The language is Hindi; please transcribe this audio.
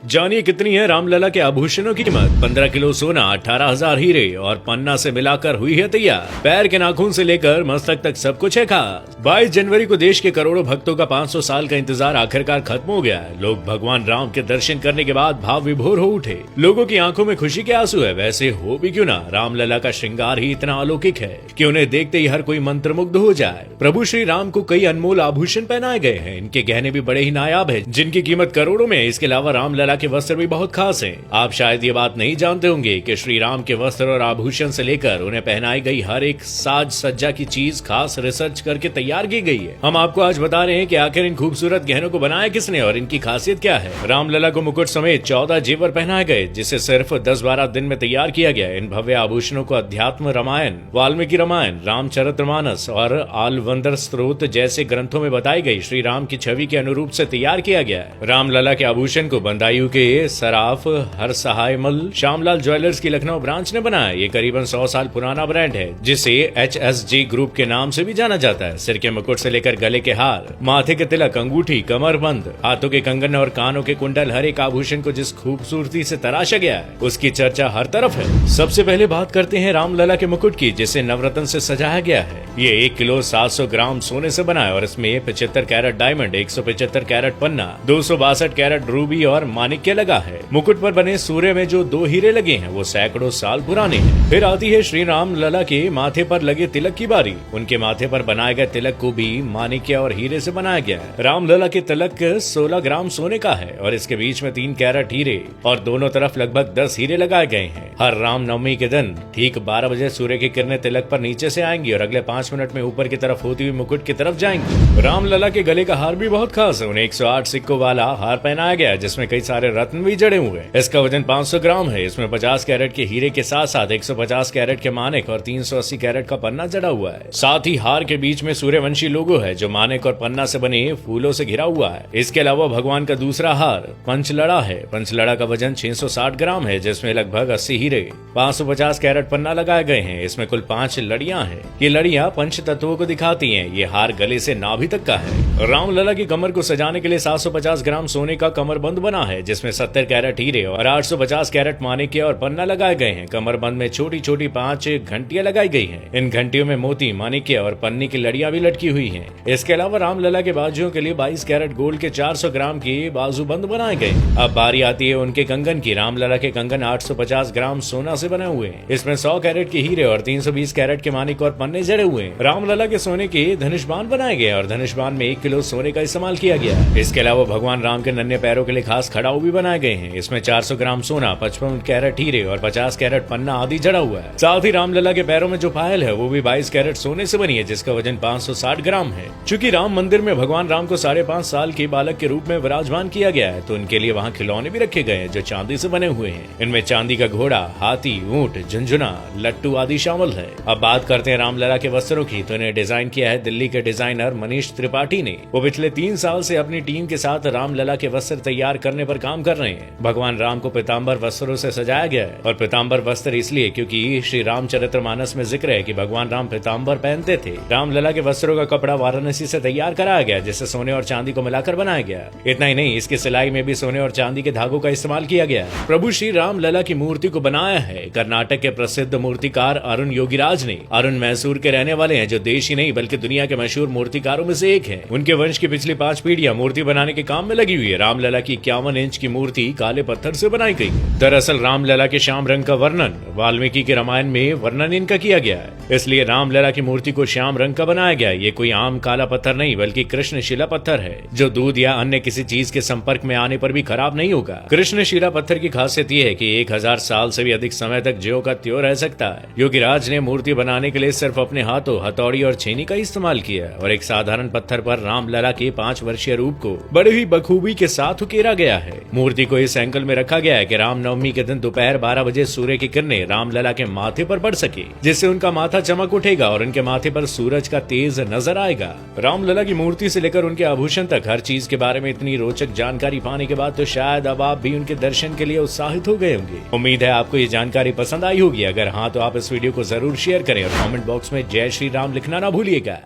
जानिए कितनी है रामलला के आभूषणों की कीमत। 15 किलो सोना, 18,000 हीरे और पन्ना से मिलाकर हुई है तैयार। पैर के नाखून से लेकर मस्तक तक सब कुछ है खास। 22 जनवरी को देश के करोड़ों भक्तों का 500 साल का इंतजार आखिरकार खत्म हो गया है। लोग भगवान राम के दर्शन करने के बाद भाव विभोर हो उठे। लोगों की आंखों में खुशी के आंसू है। वैसे हो भी क्यों ना, रामलला का श्रृंगार ही इतना अलौकिक है कि उन्हें देखते ही हर कोई मंत्रमुग्ध हो जाए। प्रभु श्री राम को कई अनमोल आभूषण पहनाए गए हैं। इनके गहने भी बड़े ही नायाब है, जिनकी कीमत करोड़ों में है। इसके अलावा रामलला के वस्त्र भी बहुत खास हैं। आप शायद ये बात नहीं जानते होंगे कि श्री राम के वस्त्र और आभूषण से लेकर उन्हें पहनाई गई हर एक साज सज्जा की चीज खास रिसर्च करके तैयार की गई है। हम आपको आज बता रहे हैं कि आखिर इन खूबसूरत गहनों को बनाया किसने और इनकी खासियत क्या है। रामलला को मुकुट समेत 14 जेवर पहनाए गए, जिसे सिर्फ 10-12 दिन में तैयार किया गया। इन भव्य आभूषणों को अध्यात्म रामायण, वाल्मीकि रामायण, रामचरितमानस और आलवंदर स्त्रोत जैसे ग्रंथों में बताई गई श्री राम की छवि के अनुरूप से तैयार किया गया है। रामलला के आभूषण को बंदायूं के सराफ हर सहायमल श्यामलाल ज्वेलर्स की लखनऊ ब्रांच ने बनाया। ये करीबन 100 साल पुराना ब्रांड है, जिसे HSG ग्रुप के नाम से भी जाना जाता है। सिर के मुकुट से लेकर गले के हार, माथे के तिलक, अंगूठी, कमरबंद, हाथों के कंगन और कानों के कुंडल, हर एक आभूषण को जिस खूबसूरती से तराशा गया है उसकी चर्चा हर तरफ है। सबसे पहले बात करते हैं रामलला के मुकुट की, जिसे नवरत्न से सजाया गया है। ये 1 किलो 700 ग्राम सोने से बना है और इसमें 75 कैरेट डायमंड, 175 कैरेट पन्ना, 262 कैरेट रूबी और माणिक्य लगा है। मुकुट पर बने सूर्य में जो 2 हीरे लगे हैं वो सैकड़ों साल पुराने हैं। फिर आती है श्री रामलला के माथे पर लगे तिलक की बारी। उनके माथे पर बनाए गए तिलक को भी माणिक्य और हीरे से बनाया गया है। रामलला के तिलक 16 ग्राम सोने का है और इसके बीच में 3 कैरेट हीरे और दोनों तरफ लगभग 10 हीरे लगाए गए हैं। हर राम नवमी के दिन ठीक 12 बजे सूर्य की किरणें तिलक पर नीचे से आएंगी और अगले 5 मिनट में ऊपर की तरफ होती हुई मुकुट की तरफ जाएंगी। रामलला के गले का हार भी बहुत खास है। उन्हें 108 सिक्कों वाला हार पहनाया गया है, जिसमें कई सारे रत्न भी जड़े हुए हैं। इसका वजन 500 ग्राम है। इसमें 50 कैरेट के हीरे के साथ साथ 150 कैरेट के मानिक और 380 कैरेट का पन्ना जड़ा हुआ है। साथ ही हार के बीच में सूर्यवंशी लोगो है, जो मानिक और पन्ना से बने फूलों से घिरा हुआ है। इसके अलावा भगवान का दूसरा हार पंचलड़ा है। पंचलड़ा का वजन 660 ग्राम है, जिसमें लगभग 80 हीरे, 550 कैरेट पन्ना लगाए गए हैं। इसमें कुल 5 लड़ियां हैं। ये लड़ियां पंच तत्वों को दिखाती हैं। ये हार गले से नाभि तक का है। रामलला की कमर को सजाने के लिए 750 ग्राम सोने का कमरबंद बना है, जिसमें 70 कैरेट हीरे और 850 कैरेट माणिक्य और पन्ना लगाए गए हैं। कमरबंद में छोटी छोटी 5 घंटियां लगाई गई हैं। इन घंटियों में मोती, माणिक्य और पन्नी की लड़ियां भी लटकी हुई हैं। इसके अलावा रामलला के बाजुओं के लिए 22 कैरेट गोल्ड के 400 ग्राम के बाजूबंद बनाए गए। अब बारी आती है उनके कंगन की। रामलला के कंगन 850 ग्राम सोना से बने हुए हैं। इसमें 100 कैरेट के हीरे और 320 कैरेट के माणिक और पन्ने जड़े हुए हैं। रामलला के सोने के धनुष्बाण बनाए गए और धनुष्बाण में 1 किलो सोने का इस्तेमाल किया गया है। इसके अलावा भगवान राम के नन्हे पैरों के लिए खास खड़ाऊ भी बनाए गए हैं। इसमें 400 ग्राम सोना, 55 कैरेट हीरे और 50 कैरेट पन्ना आदि जड़ा हुआ है। साथ ही रामलला के पैरों में जो पायल है वो भी 22 कैरेट सोने से बनी है, जिसका वजन 560 ग्राम है। चूंकि राम मंदिर में भगवान राम को 5.5 साल के बालक के रूप में विराजमान किया गया है, तो उनके लिए वहाँ खिलौने भी रखे गए हैं जो चांदी से बने हुए हैं। इनमें चांदी का घोड़ा, हाथी, ऊंट, झुंझुना, लट्टू आदि शामिल है। अब बात करते हैं रामलला के वस्त्रों की, तो इन्हें डिजाइन किया है दिल्ली के डिजाइनर मनीष त्रिपाठी ने। वो पिछले 3 साल से अपनी टीम के साथ रामलला के वस्त्र तैयार करने पर काम कर रहे हैं। भगवान राम को पीताम्बर वस्त्रों से सजाया गया है और पीताम्बर वस्त्र इसलिए क्योंकि श्री रामचरितमानस में जिक्र है कि भगवान राम पीताम्बर पहनते थे। रामलला के वस्त्रों का कपड़ा वाराणसी से तैयार कराया गया, जिसे सोने और चांदी को मिलाकर बनाया गया। इतना ही नहीं, इसकी सिलाई में भी सोने और चांदी के धागों का इस्तेमाल किया गया। प्रभु श्री रामलला की मूर्ति को बनाया है कर्नाटक के प्रसिद्ध मूर्तिकार अरुण योगीराज ने। अरुण मैसूर के रहने वाले हैं, जो देश ही नहीं बल्कि दुनिया के मशहूर मूर्तिकारों में से एक है। उनके वंश की पिछली 5 पीढ़ियां मूर्ति बनाने के काम में लगी हुई है। रामलला की 51 इंच की मूर्ति काले पत्थर से बनाई गई। दरअसल रामलला के श्याम रंग का वर्णन वाल्मीकि के रामायण में वर्णन इनका किया गया है, इसलिए रामलला की मूर्ति को श्याम रंग का बनाया गया। ये कोई आम काला पत्थर नहीं बल्कि कृष्णशिला पत्थर है, जो दूध या अन्य किसी चीज के संपर्क में आने पर भी खराब नहीं होगा। कृष्णशिला पत्थर की खासियत ये है कि 1000 साल से भी अधिक समय तक ज्यों का त्यों रह सकता है। योगीराज ने मूर्ति बनाने के लिए सिर्फ अपने हाथों, हथौड़ी और छेनी का इस्तेमाल किया और एक साधारण पत्थर पर रामलला के 5 वर्षीय रूप को बड़े ही बखूबी के साथ उकेरा गया है। मूर्ति को इस एंगल में रखा गया है कि रामनवमी के दिन दोपहर 12 बजे सूर्य की किरणें रामलला के माथे पर पड़ सके, जिससे उनका माथा चमक उठेगा और उनके माथे पर सूरज का तेज नजर आएगा। रामलला की मूर्ति से लेकर उनके आभूषण तक हर चीज के बारे में इतनी रोचक जानकारी पाने के बाद तो शायद अब आप भी उनके दर्शन के लिए उत्साहित हो गए होंगे। उम्मीद है आपको ये जानकारी पसंद आई होगी। अगर हाँ, तो आप इस वीडियो को जरूर शेयर करें और कमेंट बॉक्स में जय श्री राम लिखना ना भूलिएगा।